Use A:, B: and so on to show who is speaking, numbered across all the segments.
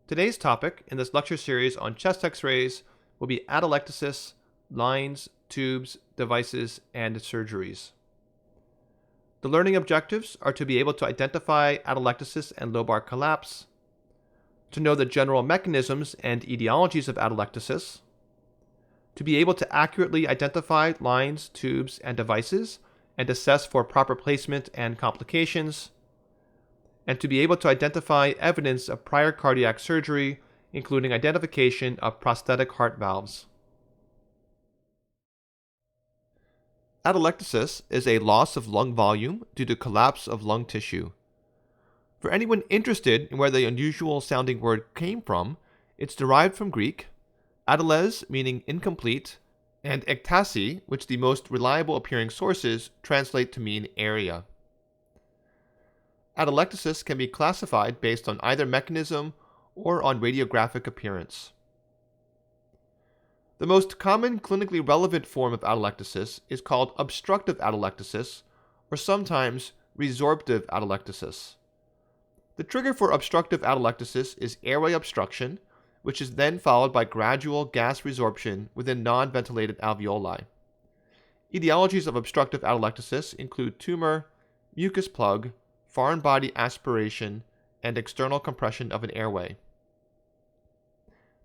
A: Today's topic in this lecture series on chest x-rays will be atelectasis, lines, tubes, devices, and surgeries. The learning objectives are to be able to identify atelectasis and lobar collapse, to know the general mechanisms and etiologies of atelectasis, to be able to accurately identify lines, tubes, and devices and assess for proper placement and complications, and to be able to identify evidence of prior cardiac surgery, including identification of prosthetic heart valves. Atelectasis is a loss of lung volume due to collapse of lung tissue. For anyone interested in where the unusual sounding word came from, it's derived from Greek, ateles meaning incomplete, and ektasi, which the most reliable appearing sources translate to mean area. Atelectasis can be classified based on either mechanism or on radiographic appearance. The most common clinically relevant form of atelectasis is called obstructive atelectasis, or sometimes resorptive atelectasis. The trigger for obstructive atelectasis is airway obstruction, which is then followed by gradual gas resorption within non-ventilated alveoli. Etiologies of obstructive atelectasis include tumor, mucus plug, foreign body aspiration, and external compression of an airway.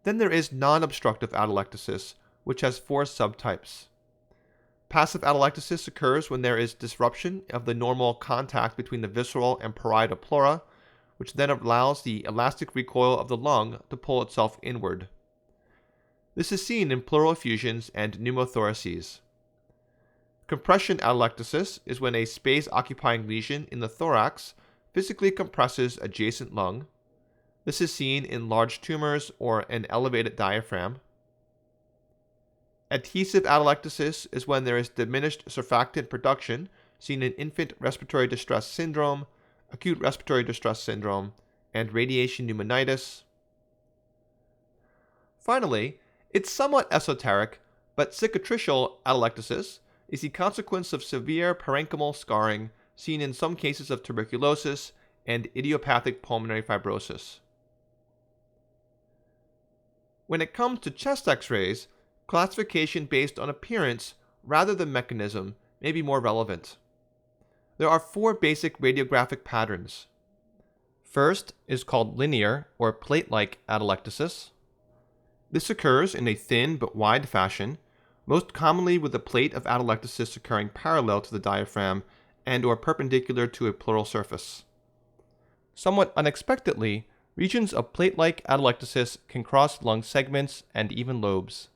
A: Then there is non-obstructive atelectasis, which has four subtypes. Passive atelectasis occurs when there is disruption of the normal contact between the visceral and parietal pleura, which then allows the elastic recoil of the lung to pull itself inward. This is seen in pleural effusions and pneumothoraces. Compression atelectasis is when a space-occupying lesion in the thorax physically compresses adjacent lung. This is seen in large tumors or an elevated diaphragm. Adhesive atelectasis is when there is diminished surfactant production, seen in infant respiratory distress syndrome, acute respiratory distress syndrome, and radiation pneumonitis. Finally, it's somewhat esoteric, but cicatricial atelectasis is the consequence of severe parenchymal scarring seen in some cases of tuberculosis and idiopathic pulmonary fibrosis. When it comes to chest x-rays, classification based on appearance rather than mechanism may be more relevant. There are four basic radiographic patterns. First is called linear or plate-like atelectasis. This occurs in a thin but wide fashion, most commonly with the plate of atelectasis occurring parallel to the diaphragm and or perpendicular to a pleural surface. Somewhat unexpectedly, regions of plate-like atelectasis can cross lung segments and even lobes.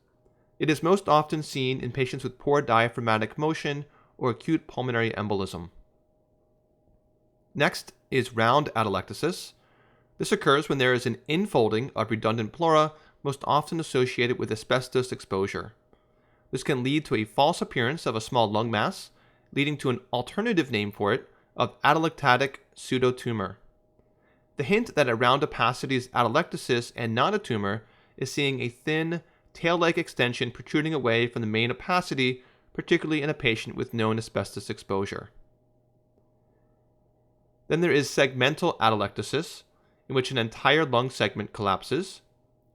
A: It is most often seen in patients with poor diaphragmatic motion or acute pulmonary embolism. Next is round atelectasis. This occurs when there is an infolding of redundant pleura, most often associated with asbestos exposure. This can lead to a false appearance of a small lung mass, leading to an alternative name for it of atelectatic pseudotumor. The hint that a round opacity is atelectasis and not a tumor is seeing a thin, tail-like extension protruding away from the main opacity, particularly in a patient with known asbestos exposure. Then there is segmental atelectasis, in which an entire lung segment collapses.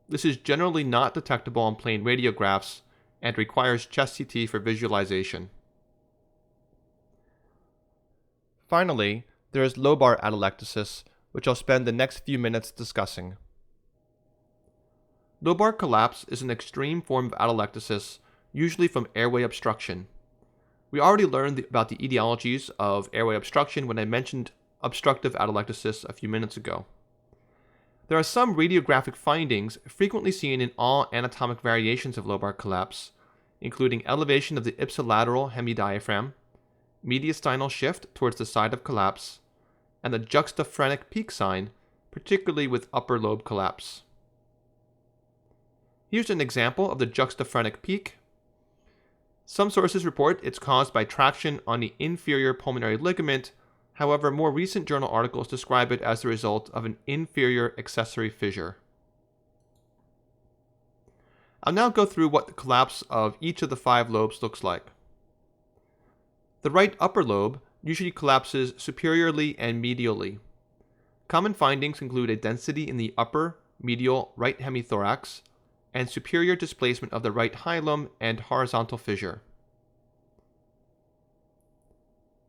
A: This is generally not detectable on plain radiographs and requires chest CT for visualization. Finally, there is lobar atelectasis, which I'll spend the next few minutes discussing. Lobar collapse is an extreme form of atelectasis, usually from airway obstruction. We already learned about the etiologies of airway obstruction when I mentioned obstructive atelectasis a few minutes ago. There are some radiographic findings frequently seen in all anatomic variations of lobar collapse, including elevation of the ipsilateral hemidiaphragm, mediastinal shift towards the side of collapse, and the Juxtaphrenic Peak sign, particularly with upper lobe collapse. Here's an example of the Juxtaphrenic Peak. Some sources report it's caused by traction on the inferior pulmonary ligament. However, more recent journal articles describe it as the result of an inferior accessory fissure. I'll now go through what the collapse of each of the 5 lobes looks like. The right upper lobe usually collapses superiorly and medially. Common findings include a density in the upper, medial right hemithorax, and superior displacement of the right hilum and horizontal fissure.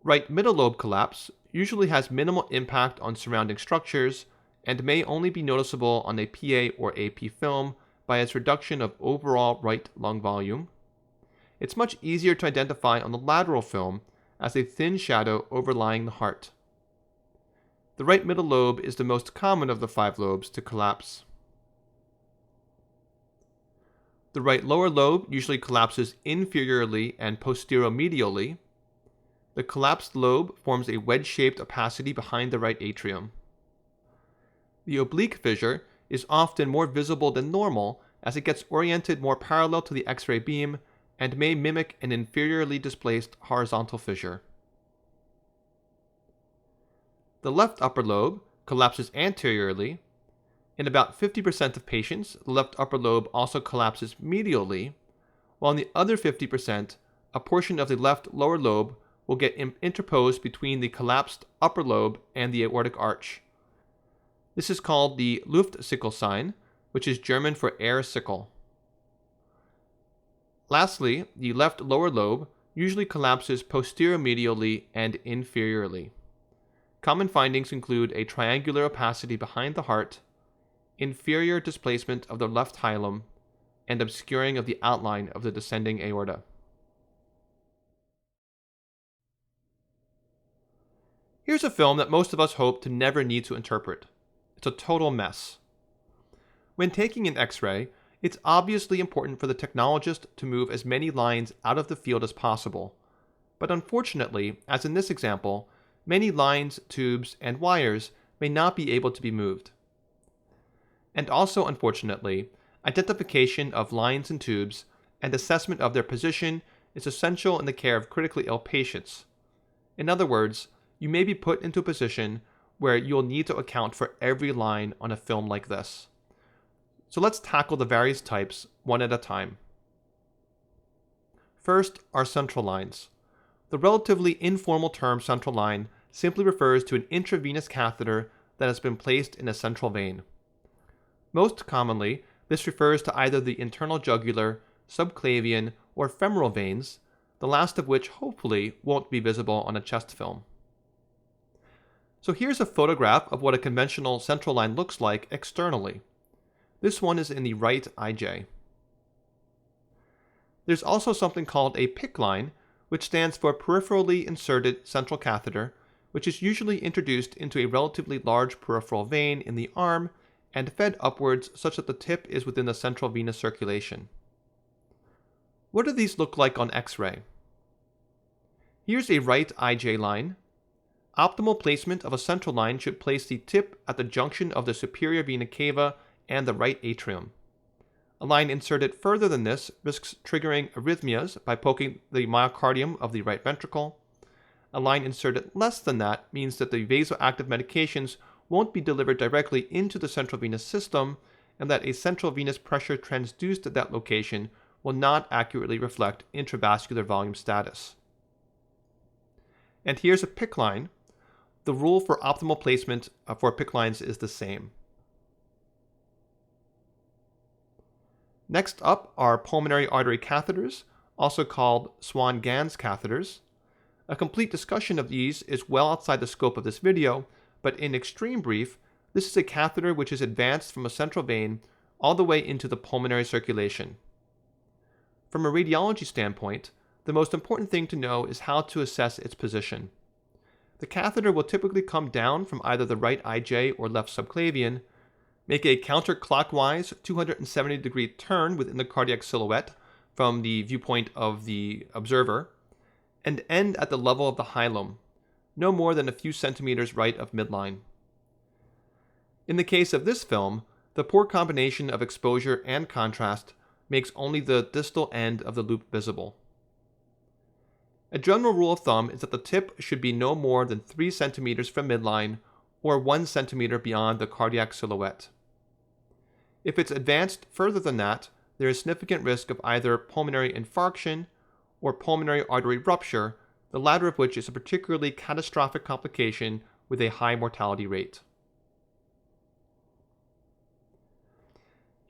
A: Right middle lobe collapse usually has minimal impact on surrounding structures and may only be noticeable on a PA or AP film by its reduction of overall right lung volume. It's much easier to identify on the lateral film as a thin shadow overlying the heart. The right middle lobe is the most common of the 5 lobes to collapse. The right lower lobe usually collapses inferiorly and posteromedially. The collapsed lobe forms a wedge-shaped opacity behind the right atrium. The oblique fissure is often more visible than normal as it gets oriented more parallel to the X-ray beam and may mimic an inferiorly displaced horizontal fissure. The left upper lobe collapses anteriorly. In about 50% of patients, the left upper lobe also collapses medially, while in the other 50%, a portion of the left lower lobe will get interposed between the collapsed upper lobe and the aortic arch. This is called the Luftsickle sign, which is German for air sickle. Lastly, the left lower lobe usually collapses posteromedially and inferiorly. Common findings include a triangular opacity behind the heart, inferior displacement of the left hilum, and obscuring of the outline of the descending aorta. Here's a film that most of us hope to never need to interpret. It's a total mess. When taking an X-ray, it's obviously important for the technologist to move as many lines out of the field as possible. But unfortunately, as in this example, many lines, tubes, and wires may not be able to be moved. And also, unfortunately, identification of lines and tubes and assessment of their position is essential in the care of critically ill patients. In other words, you may be put into a position where you'll need to account for every line on a film like this. So let's tackle the various types one at a time. First are central lines. The relatively informal term central line simply refers to an intravenous catheter that has been placed in a central vein. Most commonly, this refers to either the internal jugular, subclavian, or femoral veins, the last of which hopefully won't be visible on a chest film. So here's a photograph of what a conventional central line looks like externally. This one is in the right IJ. There's also something called a PICC line, which stands for peripherally inserted central catheter, which is usually introduced into a relatively large peripheral vein in the arm and fed upwards such that the tip is within the central venous circulation. What do these look like on X-ray? Here's a right IJ line. Optimal placement of a central line should place the tip at the junction of the superior vena cava and the right atrium. A line inserted further than this risks triggering arrhythmias by poking the myocardium of the right ventricle. A line inserted less than that means that the vasoactive medications won't be delivered directly into the central venous system, and that a central venous pressure transduced at that location will not accurately reflect intravascular volume status. And here's a PICC line. The rule for optimal placement for PICC lines is the same. Next up are pulmonary artery catheters, also called Swan-Ganz catheters. A complete discussion of these is well outside the scope of this video, but in extreme brief, this is a catheter which is advanced from a central vein all the way into the pulmonary circulation. From a radiology standpoint, the most important thing to know is how to assess its position. The catheter will typically come down from either the right IJ or left subclavian, make a counterclockwise 270-degree turn within the cardiac silhouette from the viewpoint of the observer, and end at the level of the hilum, no more than a few centimeters right of midline. In the case of this film, the poor combination of exposure and contrast makes only the distal end of the loop visible. A general rule of thumb is that the tip should be no more than 3 centimeters from midline or 1 centimeter beyond the cardiac silhouette. If it's advanced further than that, there is significant risk of either pulmonary infarction or pulmonary artery rupture, the latter of which is a particularly catastrophic complication with a high mortality rate.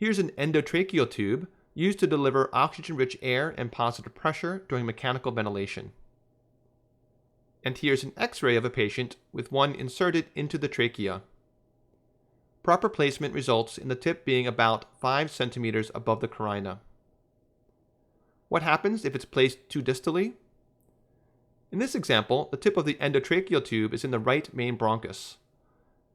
A: Here's an endotracheal tube used to deliver oxygen-rich air and positive pressure during mechanical ventilation. And here's an X-ray of a patient with one inserted into the trachea. Proper placement results in the tip being about 5 centimeters above the carina. What happens if it's placed too distally? In this example, the tip of the endotracheal tube is in the right main bronchus.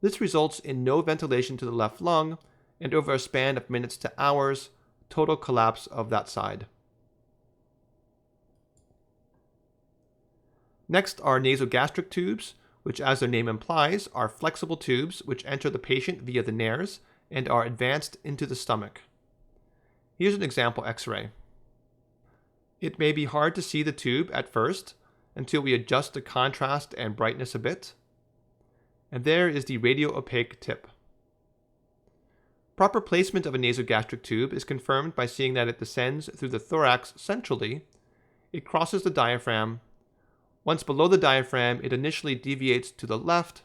A: This results in no ventilation to the left lung, and over a span of minutes to hours, total collapse of that side. Next are nasogastric tubes, which, as their name implies, are flexible tubes which enter the patient via the nares and are advanced into the stomach. Here's an example X-ray. It may be hard to see the tube at first until we adjust the contrast and brightness a bit. And there is the radio-opaque tip. Proper placement of a nasogastric tube is confirmed by seeing that it descends through the thorax centrally, it crosses the diaphragm. Once below the diaphragm, it initially deviates to the left,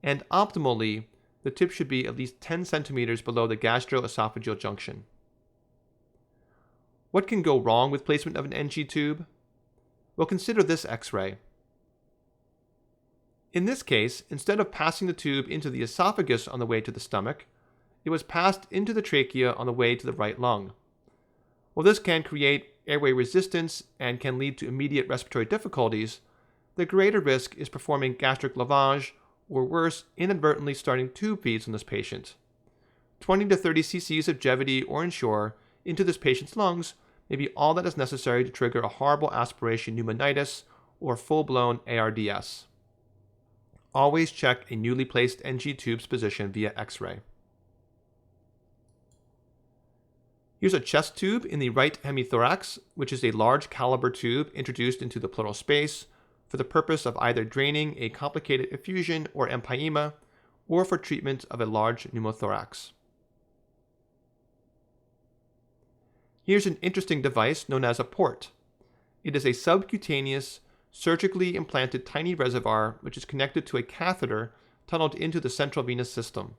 A: and optimally, the tip should be at least 10 centimeters below the gastroesophageal junction. What can go wrong with placement of an NG tube? Well, consider this X-ray. In this case, instead of passing the tube into the esophagus on the way to the stomach, it was passed into the trachea on the way to the right lung. While this can create airway resistance and can lead to immediate respiratory difficulties, the greater risk is performing gastric lavage, or worse, inadvertently starting tube feeds on this patient. 20 to 30 cc's of Gevity or Ensure into this patient's lungs may be all that is necessary to trigger a horrible aspiration pneumonitis or full-blown ARDS. Always check a newly placed NG tube's position via X-ray. Here's a chest tube in the right hemithorax, which is a large caliber tube introduced into the pleural space for the purpose of either draining a complicated effusion or empyema, or for treatment of a large pneumothorax. Here's an interesting device known as a port. It is a subcutaneous, surgically implanted tiny reservoir which is connected to a catheter tunneled into the central venous system.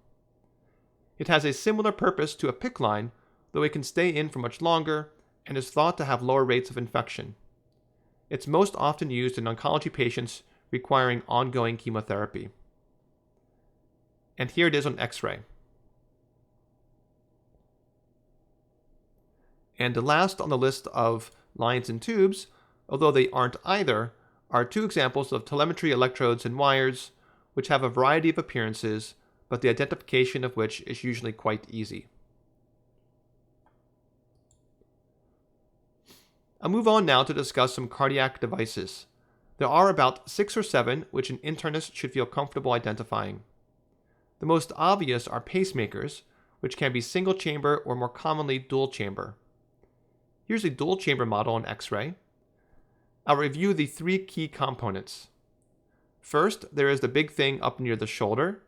A: It has a similar purpose to a PICC line, though it can stay in for much longer and is thought to have lower rates of infection. It's most often used in oncology patients requiring ongoing chemotherapy. And here it is on X-ray. And the last on the list of lines and tubes, although they aren't either, are two examples of telemetry electrodes and wires, which have a variety of appearances, but the identification of which is usually quite easy. I'll move on now to discuss some cardiac devices. There are about 6 or 7 which an internist should feel comfortable identifying. The most obvious are pacemakers, which can be single chamber or more commonly dual chamber. Here's a dual chamber model on X-ray. I'll review the 3 key components. First, there is the big thing up near the shoulder.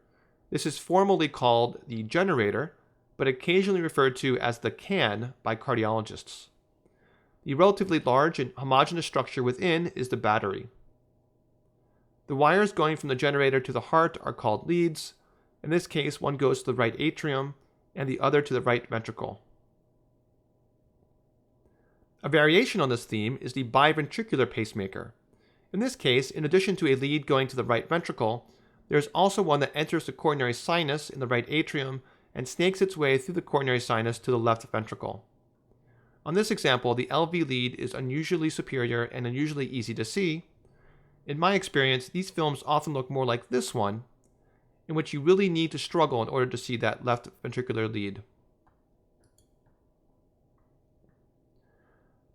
A: This is formally called the generator, but occasionally referred to as the can by cardiologists. The relatively large and homogeneous structure within is the battery. The wires going from the generator to the heart are called leads. In this case, one goes to the right atrium and the other to the right ventricle. A variation on this theme is the biventricular pacemaker. In this case, in addition to a lead going to the right ventricle, there is also one that enters the coronary sinus in the right atrium and snakes its way through the coronary sinus to the left ventricle. On this example, the LV lead is unusually superior and unusually easy to see. In my experience, these films often look more like this one, in which you really need to struggle in order to see that left ventricular lead.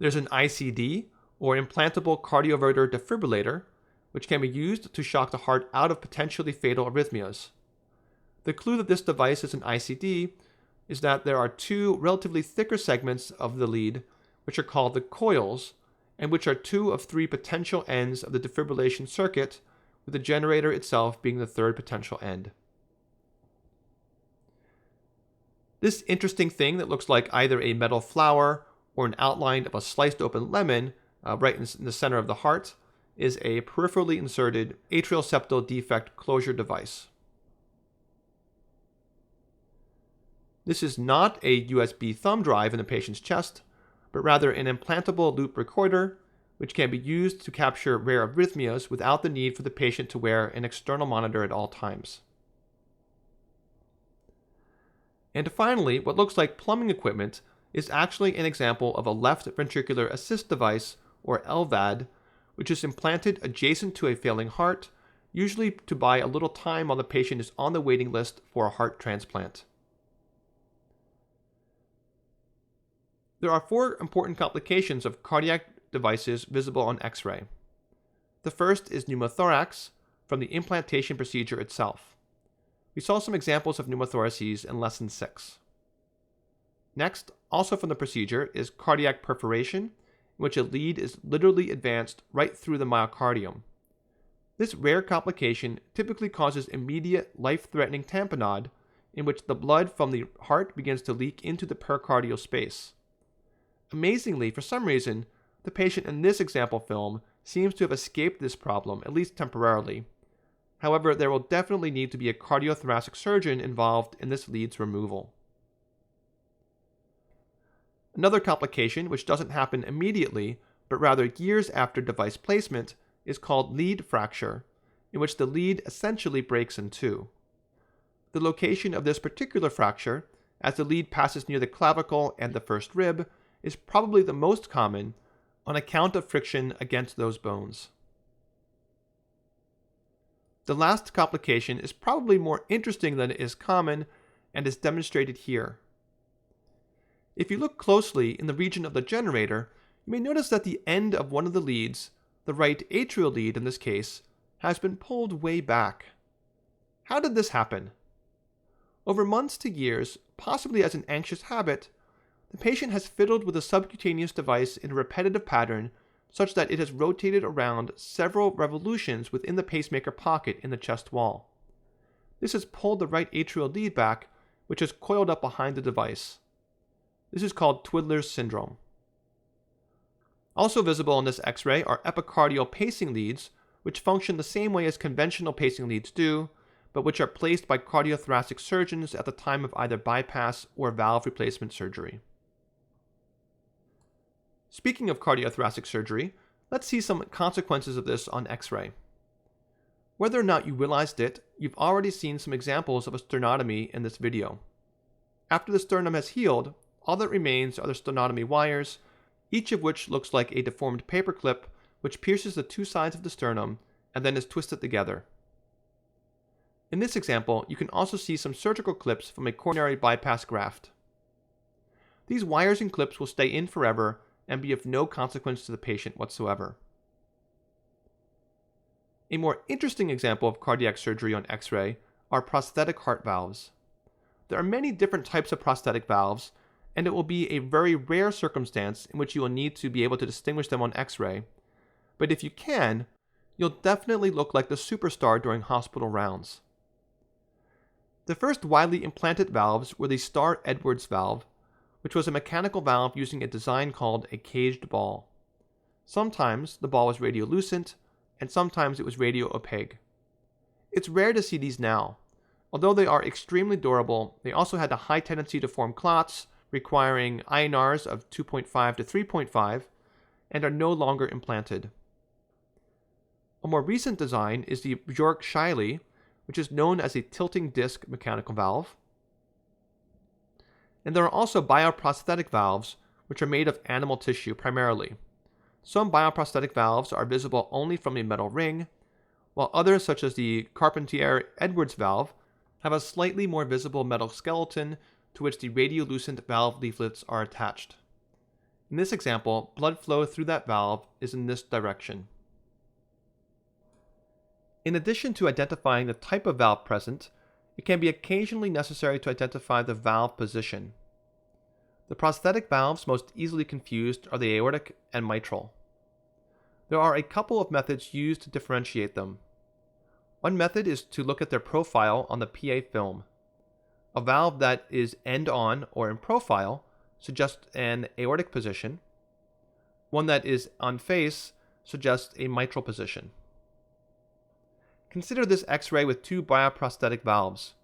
A: There's an ICD, or implantable cardioverter defibrillator, which can be used to shock the heart out of potentially fatal arrhythmias. The clue that this device is an ICD is that there are 2 relatively thicker segments of the lead, which are called the coils, and which are 2 of 3 potential ends of the defibrillation circuit, with the generator itself being the 3rd potential end. This interesting thing that looks like either a metal flower or an outline of a sliced open lemon right in the center of the heart is a peripherally inserted atrial septal defect closure device. This is not a USB thumb drive in the patient's chest, but rather an implantable loop recorder, which can be used to capture rare arrhythmias without the need for the patient to wear an external monitor at all times. And finally, what looks like plumbing equipment is actually an example of a left ventricular assist device, or LVAD, which is implanted adjacent to a failing heart, usually to buy a little time while the patient is on the waiting list for a heart transplant. There are 4 important complications of cardiac devices visible on X-ray. The first is pneumothorax from the implantation procedure itself. We saw some examples of pneumothoraces in Lesson 6. Next, also from the procedure, is cardiac perforation, in which a lead is literally advanced right through the myocardium. This rare complication typically causes immediate life-threatening tamponade, in which the blood from the heart begins to leak into the pericardial space. Amazingly, for some reason, the patient in this example film seems to have escaped this problem, at least temporarily. However, there will definitely need to be a cardiothoracic surgeon involved in this lead's removal. Another complication, which doesn't happen immediately, but rather years after device placement, is called lead fracture, in which the lead essentially breaks in two. The location of this particular fracture, as the lead passes near the clavicle and the first rib, is probably the most common on account of friction against those bones. The last complication is probably more interesting than it is common and is demonstrated here. If you look closely in the region of the generator, you may notice that the end of one of the leads, the right atrial lead in this case, has been pulled way back. How did this happen? Over months to years, possibly as an anxious habit, the patient has fiddled with a subcutaneous device in a repetitive pattern such that it has rotated around several revolutions within the pacemaker pocket in the chest wall. This has pulled the right atrial lead back, which is coiled up behind the device. This is called Twiddler's syndrome. Also visible on this X-ray are epicardial pacing leads, which function the same way as conventional pacing leads do, but which are placed by cardiothoracic surgeons at the time of either bypass or valve replacement surgery. Speaking of cardiothoracic surgery, let's see some consequences of this on X-ray. Whether or not you realized it, you've already seen some examples of a sternotomy in this video. After the sternum has healed, all that remains are the sternotomy wires, each of which looks like a deformed paperclip which pierces the two sides of the sternum and then is twisted together. In this example, you can also see some surgical clips from a coronary bypass graft. These wires and clips will stay in forever and be of no consequence to the patient whatsoever. A more interesting example of cardiac surgery on X-ray are prosthetic heart valves. There are many different types of prosthetic valves, and it will be a very rare circumstance in which you will need to be able to distinguish them on X-ray, but if you can, you'll definitely look like the superstar during hospital rounds. The first widely implanted valves were the Starr-Edwards valve, which was a mechanical valve using a design called a caged ball. Sometimes the ball was radiolucent, and sometimes it was radio-opaque. It's rare to see these now. Although they are extremely durable, they also had a high tendency to form clots, requiring INRs of 2.5 to 3.5, and are no longer implanted. A more recent design is the Bjork-Scheele, which is known as a tilting disc mechanical valve. And there are also bioprosthetic valves, which are made of animal tissue primarily. Some bioprosthetic valves are visible only from a metal ring, while others, such as the Carpentier-Edwards valve, have a slightly more visible metal skeleton to which the radiolucent valve leaflets are attached. In this example, blood flow through that valve is in this direction. In addition to identifying the type of valve present, it can be occasionally necessary to identify the valve position. The prosthetic valves most easily confused are the aortic and mitral. There are a couple of methods used to differentiate them. One method is to look at their profile on the PA film. A valve that is end-on or in profile suggests an aortic position. One that is on face suggests a mitral position. Consider this X-ray with two bioprosthetic valves.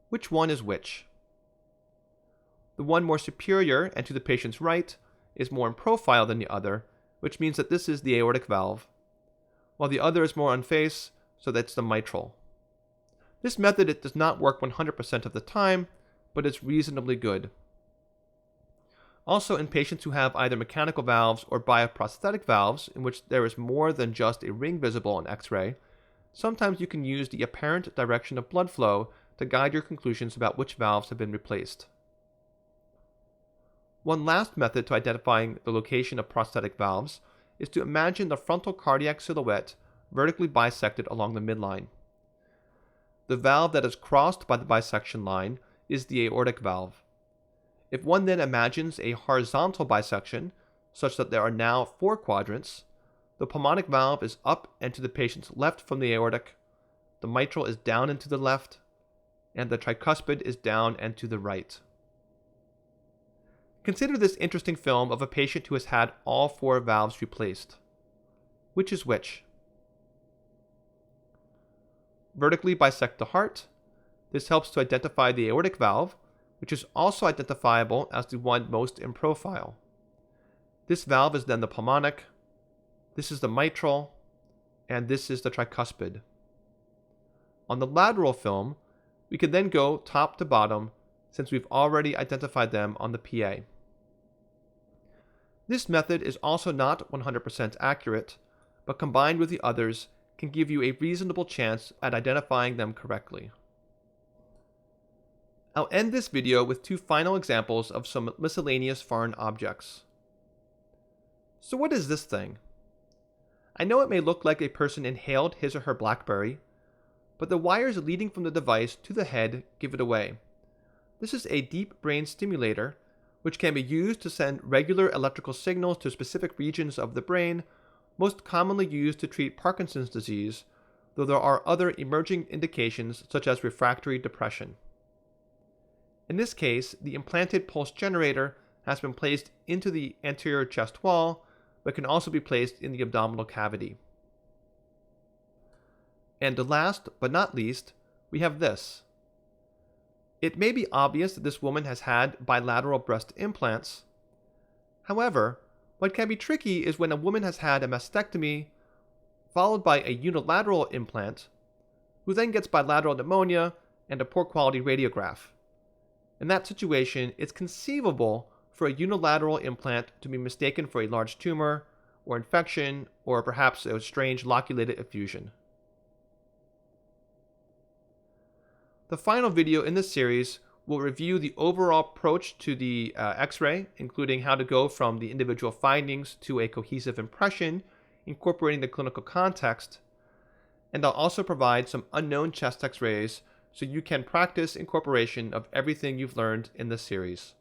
A: Which one is which? The one more superior and to the patient's right is more in profile than the other, which means that this is the aortic valve, while the other is more on face, so that's the mitral. This method it does not work 100% of the time, but it's reasonably good. Also, in patients who have either mechanical valves or bioprosthetic valves, in which there is more than just a ring visible on X-ray, sometimes you can use the apparent direction of blood flow to guide your conclusions about which valves have been replaced. One last method to identifying the location of prosthetic valves is to imagine the frontal cardiac silhouette vertically bisected along the midline. The valve that is crossed by the bisection line is the aortic valve. If one then imagines a horizontal bisection, such that there are now 4 quadrants, the pulmonic valve is up and to the patient's left from the aortic, the mitral is down and to the left, and the tricuspid is down and to the right. Consider this interesting film of a patient who has had all 4 valves replaced. Which is which? Vertically bisect the heart. This helps to identify the aortic valve, which is also identifiable as the one most in profile. This valve is then the pulmonic, this is the mitral, and this is the tricuspid. On the lateral film, we can then go top to bottom since we've already identified them on the PA. This method is also not 100% accurate, but combined with the others can give you a reasonable chance at identifying them correctly. I'll end this video with 2 final examples of some miscellaneous foreign objects. So what is this thing? I know it may look like a person inhaled his or her BlackBerry, but the wires leading from the device to the head give it away. This is a deep brain stimulator, which can be used to send regular electrical signals to specific regions of the brain, most commonly used to treat Parkinson's disease, though there are other emerging indications such as refractory depression. In this case, the implanted pulse generator has been placed into the anterior chest wall, but can also be placed in the abdominal cavity. And last but not least, we have this. It may be obvious that this woman has had bilateral breast implants. However, what can be tricky is when a woman has had a mastectomy followed by a unilateral implant, who then gets bilateral pneumonia and a poor quality radiograph. In that situation, it's conceivable for a unilateral implant to be mistaken for a large tumor, or infection, or perhaps a strange loculated effusion. The final video in this series will review the overall approach to the X-ray, including how to go from the individual findings to a cohesive impression, incorporating the clinical context, and I'll also provide some unknown chest X-rays so you can practice incorporation of everything you've learned in this series.